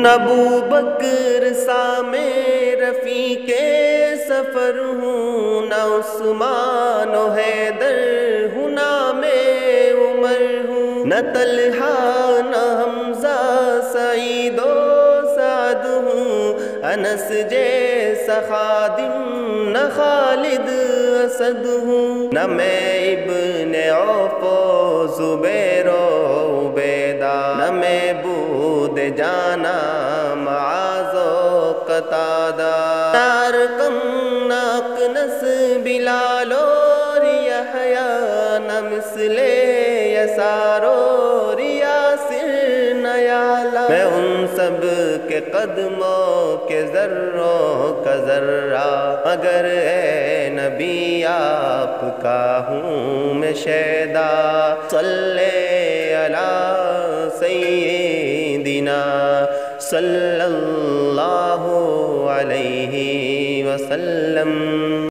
نہ ابوبکر سا میں رفیق سفر ہوں، نہ عثمان و حیدر ہوں، نہ میں عمر ہوں، نہ طلحہ نہ حمزہ سعید و سعد ہوں، انس جیسا خادم نہ خالد اسد ہوں، نہ میں ابن عوف و زبیر و عبیدہ، نہ میں بود جانا معاذ و قتادہ، نہ ارقم نہ اقنس بلال اور یحییٰ، نہ مثل یسار اور یاسر نہ یعلا، میں ان سب کے قدموں کے ذروں کا ذرہ، مگر اے نبی آپ کا ہوں میں شیدا، صلی علی سیدنا صلی اللہ علیہ وسلم۔